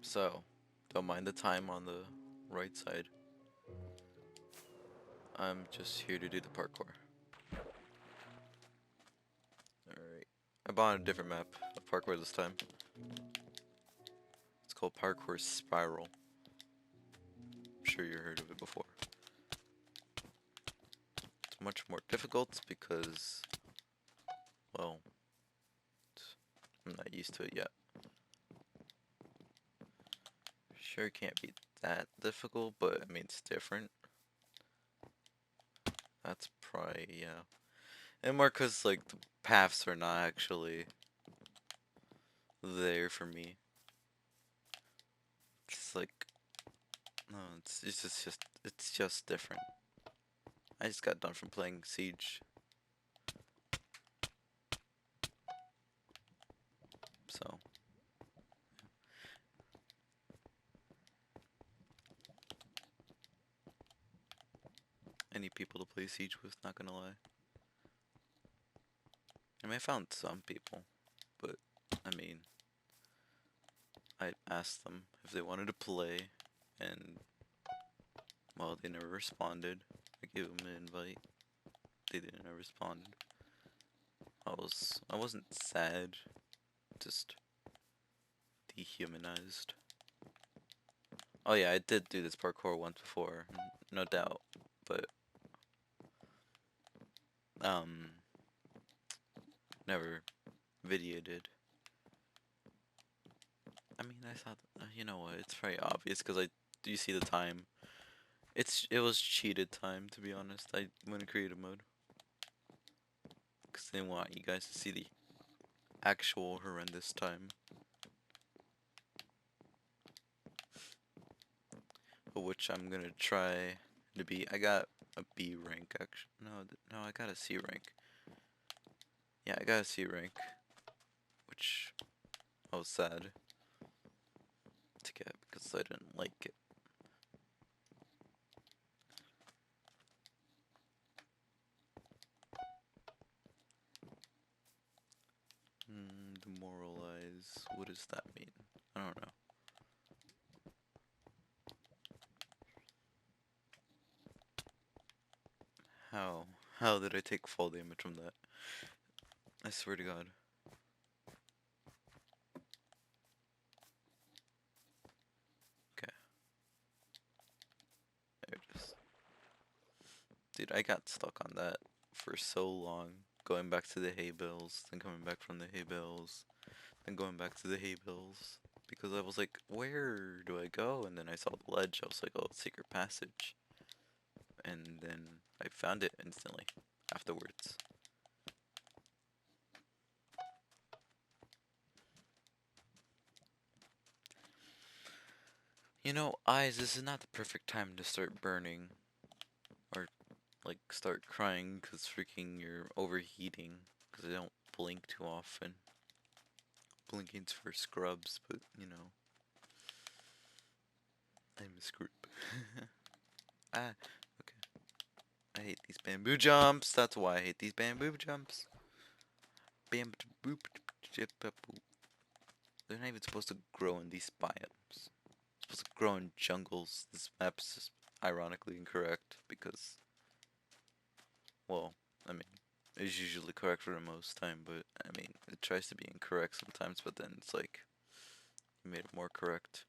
So, don't mind the time on the right side. I'm just here to do the parkour. Alright. I bought a different map of parkour this time. It's called Parkour Spiral. I'm sure you heard of it before. It's much more difficult because, well, I'm not used to it yet. Sure, it can't be that difficult, but I mean, it's different. That's probably, yeah. And more because, like, the paths are not actually there for me. It's like, no, it's just different. I just got done from playing Siege, so I need people to play Siege with, not gonna lie. I mean, I found some people, but I mean, I asked them if they wanted to play, and well, they never responded. I gave them an invite. They didn't respond. I wasn't sad, just dehumanized. Oh yeah, I did do this parkour once before, no doubt, but um, never videoed it. I mean, I thought, you know what? It's very obvious because I do you see the time. It was cheated time, to be honest. I went in creative mode because they want you guys to see the actual horrendous time. Which I'm gonna try to be. I got a B rank actually. No, I got a C rank. Yeah, I got a C rank, which I was sad to get because I didn't like it. Demoralize. What does that mean? I don't know. How? How did I take fall damage from that? I swear to God. Okay, there it is. Dude, I got stuck on that for so long. Going back to the hay bales, then coming back from the hay bales, then going back to the hay bales. Because I was like, where do I go? And then I saw the ledge. I was like, oh, secret passage. And then I found it instantly afterwards. You know, eyes, this is not the perfect time to start burning. Or, like, start crying because freaking you're overheating. Because I don't blink too often. Blinking's for scrubs, but, you know. I'm a scrub. Ah, okay. I hate these bamboo jumps. That's why I hate these bamboo jumps. Bamboo. They're not even supposed to grow in these biomes. They're supposed to grow in jungles. This map's just ironically incorrect because, well, I mean, it's usually correct for the most time, but I mean, it tries to be incorrect sometimes, but then it's like, you made it more correct.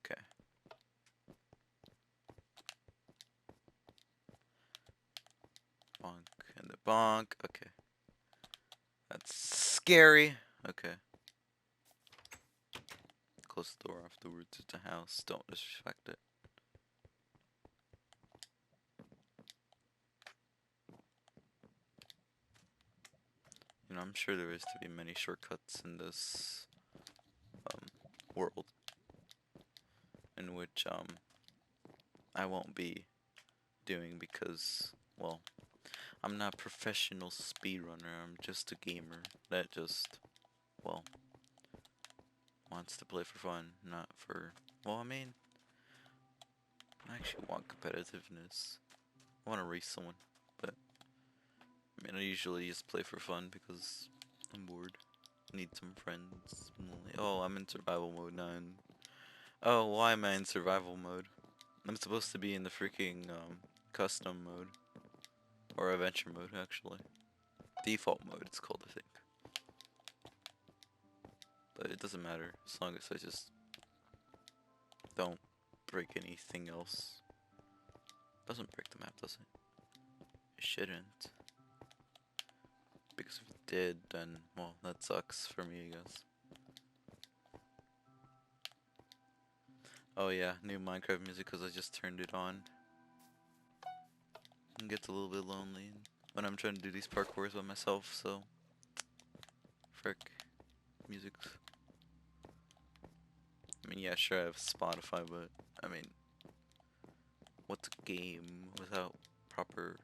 Okay. Bonk and the bonk. Okay. That's scary. Okay. Close the door afterwards. It's a house. Don't disrespect it. You know, I'm sure there is to be many shortcuts in this world in which I won't be doing because, well, I'm not a professional speedrunner. I'm just a gamer that just, well, wants to play for fun, not for, well, I mean, I actually want competitiveness. I want to race someone, but I mean, I usually just play for fun because I'm bored. Need some friends. Oh, I'm in survival mode now. Oh, why am I in survival mode? I'm supposed to be in the freaking custom mode. Or adventure mode, actually. Default mode, it's called, I think. But it doesn't matter, as long as I just don't break anything else. Doesn't break the map, does it? It shouldn't. Because if it did, then, well, that sucks for me, I guess. Oh yeah, new Minecraft music because I just turned it on. It gets a little bit lonely when I'm trying to do these parkours by myself, so... Frick. Music. I mean, yeah, sure I have Spotify, but, I mean... What's a game without proper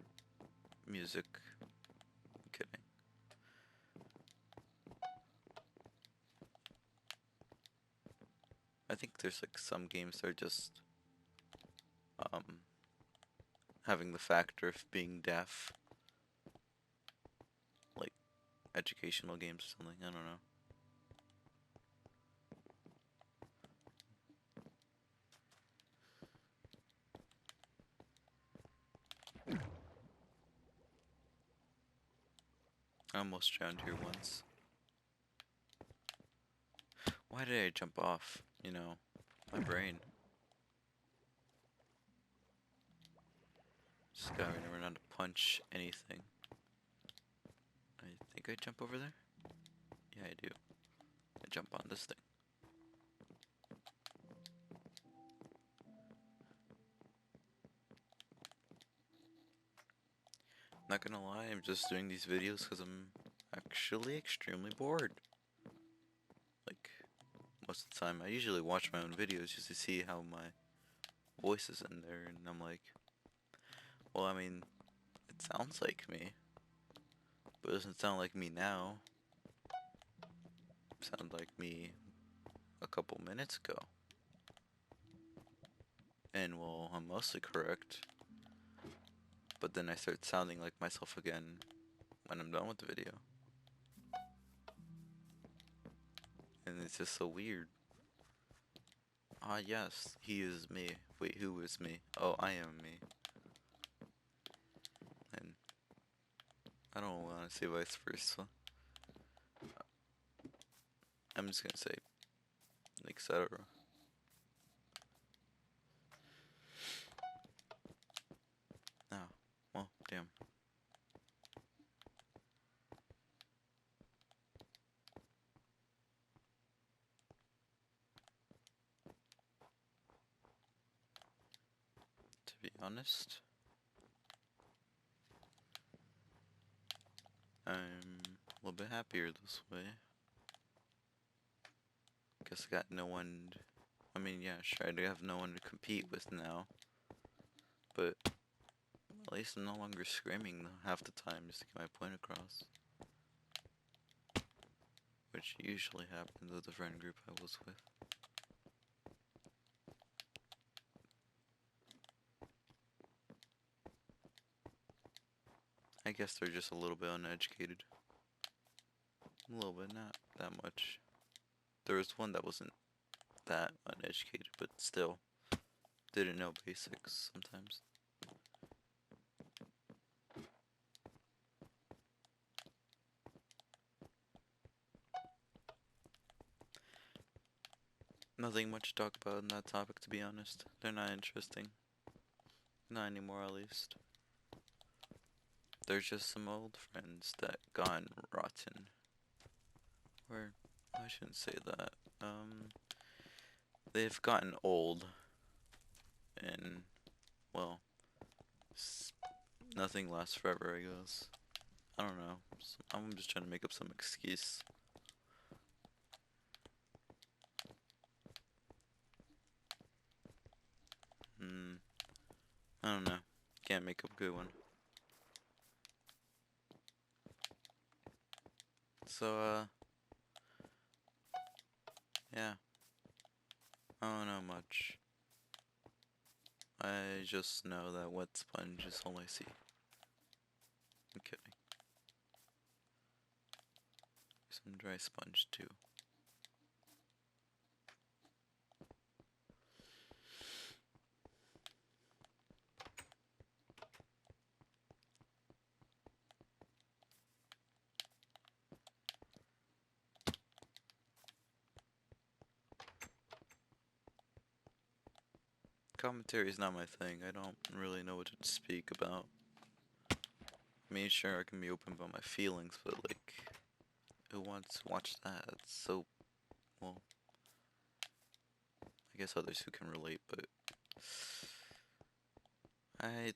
music? I'm kidding. I think there's like some games that are just um having the factor of being deaf. Like educational games or something, I don't know. I almost drowned here once. Why did I jump off? You know, my brain. This guy never know how to punch anything. I think I jump over there? Yeah, I do. I jump on this thing. Not gonna lie, I'm just doing these videos because I'm actually extremely bored. Like, most of the time, I usually watch my own videos just to see how my voice is in there, and I'm like, well, I mean, it sounds like me, but it doesn't sound like me now. It sounded like me a couple minutes ago. And well, I'm mostly correct, but then I start sounding like myself again when I'm done with the video. And it's just so weird. Ah, yes, he is me. Wait, who is me? Oh, I am me. And I don't want to say vice versa. I'm just gonna say, etc. Ah, well, damn. To be honest, I'm a little bit happier this way. Guess I got no one. I mean, yeah, sure, I do have no one to compete with now. But at least I'm no longer screaming half the time just to get my point across. Which usually happens with the friend group I was with. I guess they're just a little bit uneducated. A little bit, not that much. There was one that wasn't that uneducated, but still didn't know basics sometimes. Nothing much to talk about in that topic, to be honest. They're not interesting. Not anymore, at least. They're just some old friends that gone rotten. Or, I shouldn't say that. They've gotten old. And, well, nothing lasts forever, I guess. I don't know. I'm just trying to make up some excuse. I don't know. Can't make up a good one. So, yeah. I don't know much. I just know that wet sponge is all I see. I'm kidding. some dry sponge too. Commentary is not my thing. I don't really know what to speak about. I mean, sure, I can be open about my feelings, but like, who wants to watch that? It's so, well, I guess others who can relate, but I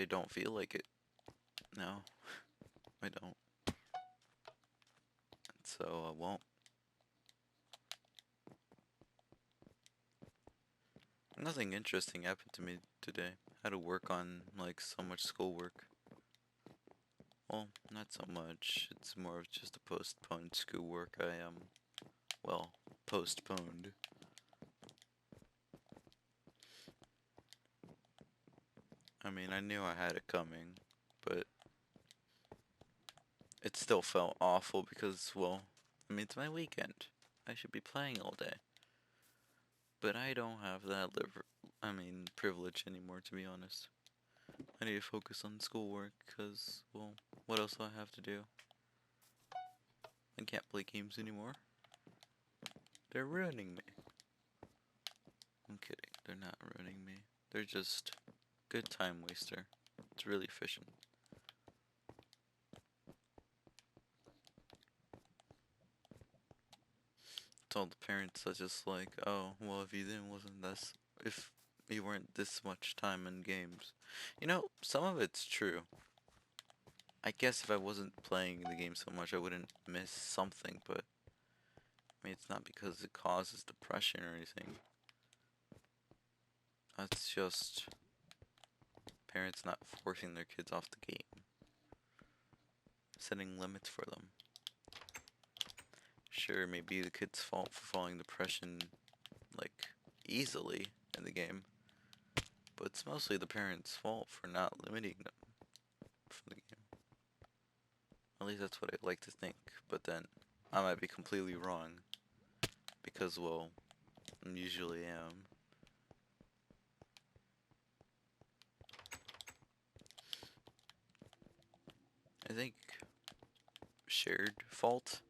don't feel like it. No, I don't. So I won't. Nothing interesting happened to me today. I had to work on like so much schoolwork. Well, not so much. It's more of just a postponed schoolwork. Well, postponed. I mean, I knew I had it coming, but it still felt awful because, well, I mean, it's my weekend. I should be playing all day. But I don't have that privilege anymore, to be honest. I need to focus on schoolwork because, well, what else do I have to do? I can't play games anymore. They're ruining me. I'm kidding. They're not ruining me. They're just good time waster. It's really efficient. Told the parents I just like, oh, well, if you weren't this much time in games. You know, some of it's true. I guess if I wasn't playing the game so much, I wouldn't miss something, but I mean, it's not because it causes depression or anything. It's just parents not forcing their kids off the game, setting limits for them. Sure, maybe the kid's fault for falling depression, like, easily in the game, but it's mostly the parents' fault for not limiting them for the game. At least that's what I like to think, but then I might be completely wrong, because, well, I usually am. I think shared fault?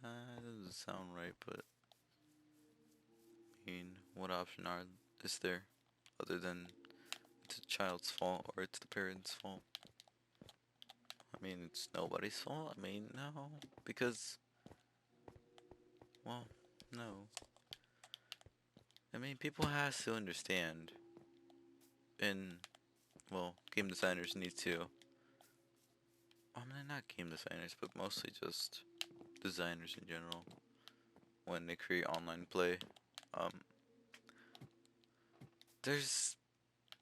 That doesn't sound right, but I mean, what is there other than it's a child's fault or it's the parents' fault? I mean, it's nobody's fault. I mean, no, because, well, no. I mean, people have to understand, and, well, game designers need to. I mean, not game designers, but mostly just designers in general. When they create online play, um, there's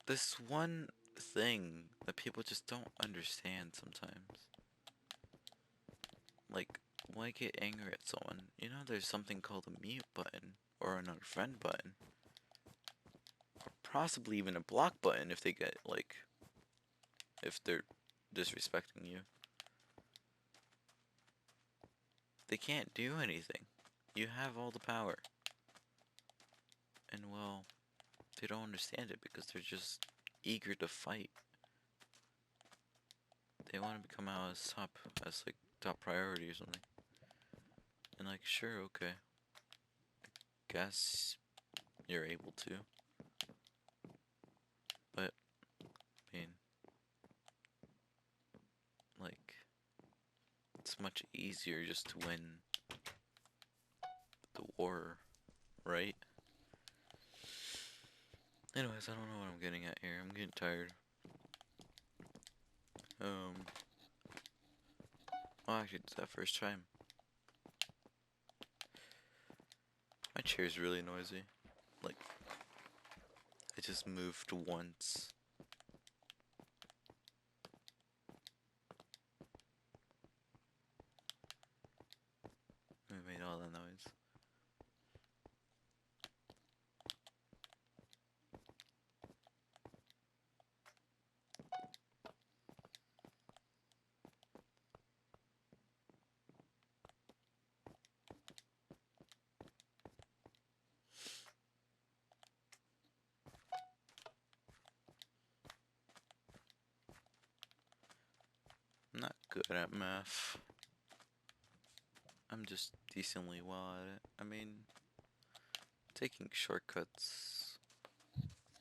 this one thing that people just don't understand sometimes. Like, why get angry at someone? You know, there's something called a mute button or an unfriend button, or possibly even a block button if they get like, if they're disrespecting you. They can't do anything. You have all the power. And well, they don't understand it because they're just eager to fight. They want to become out as like top priority or something. And like, sure, okay. Guess you're able to. But, I mean, like, it's much easier just to win the war, right? Anyways, I don't know what I'm getting at here. I'm getting tired. Well, actually, it's that first time. My chair's really noisy. Like, I just moved once. And it made all that noise. good at math. I'm just decently well at it. I mean, taking shortcuts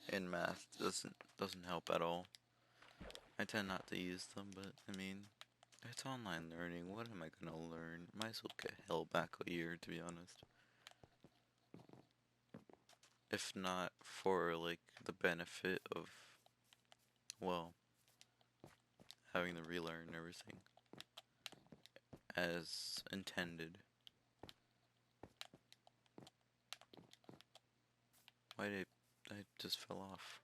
in math doesn't help at all. I tend not to use them, but I mean, it's online learning. What am I gonna learn? Might as well get held back a year, to be honest. If not for like the benefit of, well, having to relearn everything as intended. Why did I just fell off?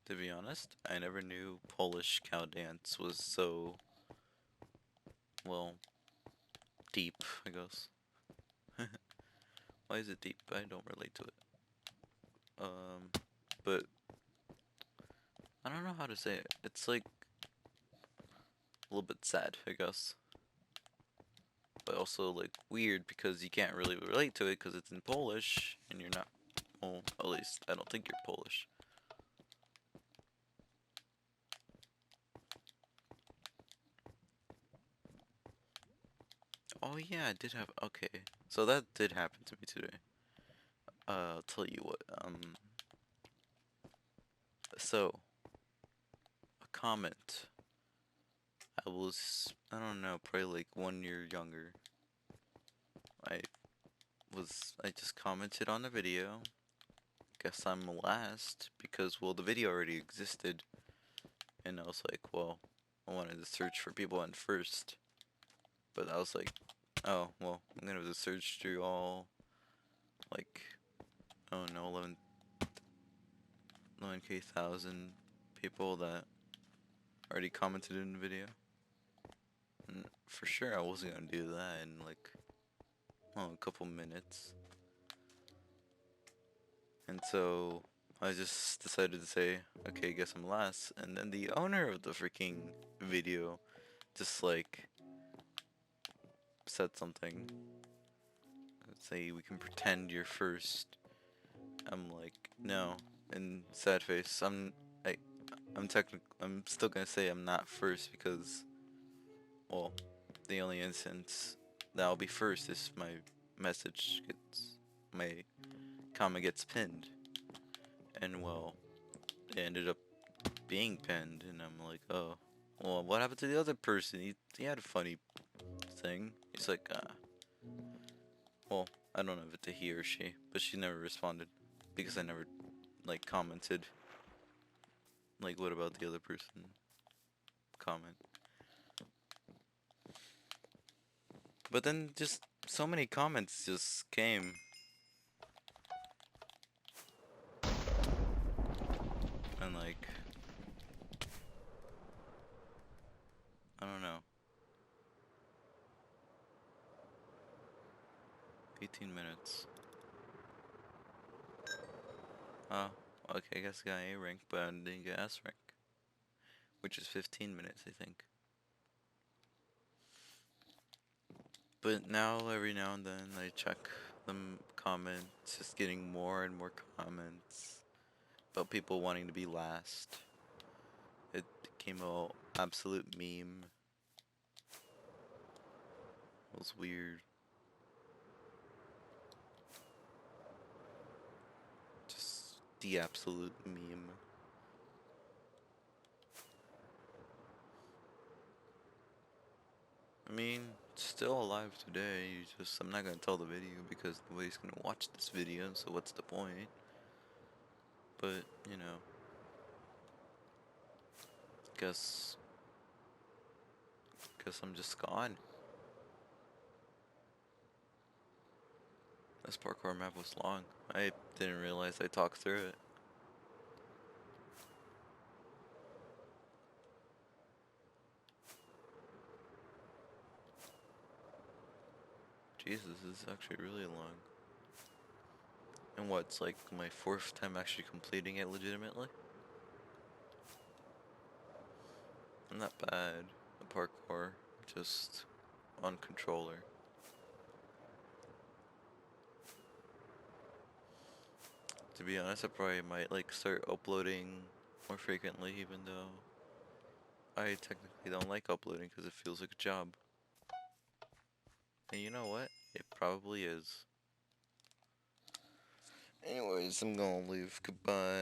To be honest, I never knew Polish cow dance was so, well, deep, I guess. Why is it deep? I don't relate to it. But I don't know how to say it. It's like a little bit sad, I guess. But also like weird because you can't really relate to it because it's in Polish and you're not. Well, at least I don't think you're Polish. Oh yeah, I did have. Okay, so that did happen to me today. I'll tell you what. So a comment. I don't know, probably like 1 year younger. I I just commented on the video. Guess I'm last because, well, the video already existed. And I was like, well, I wanted to search for people on first. But I was like, oh, well, I'm gonna have to search through all, like, I don't know, 11K thousand people that already commented in the video. And for sure I wasn't gonna do that in like, well, a couple minutes. And so I just decided to say, okay, guess I'm last. And then the owner of the freaking video just like said something. Say we can pretend you're first. I'm like, no. And sad face. I I'm still gonna say I'm not first because, well, the only instance that I'll be first is my comment gets pinned. And well, it ended up being pinned, and I'm like, oh, well, what happened to the other person? He had a funny thing. He's like, well, I don't know if it's a he or she, but she never responded because I never like commented. Like, what about the other person? Comment. But then just so many comments just came. And like, I don't know. 18 minutes. Oh, okay, I guess I got A rank, but I didn't get S rank. Which is 15 minutes, I think. But now, every now and then, I check the comments, just getting more and more comments about people wanting to be last. It became a absolute meme. It was weird. Just the absolute meme. I mean, still alive today. I'm not gonna tell the video because nobody's gonna watch this video. So what's the point? But you know, guess I'm just gone. This parkour map was long. I didn't realize I talked through it. Jesus, this is actually really long. And what's like my fourth time actually completing it legitimately? Not bad. parkour just on controller. To be honest, I probably might like start uploading more frequently, even though I technically don't like uploading because it feels like a job. And you know what? It probably is. Anyways, I'm gonna leave. Goodbye.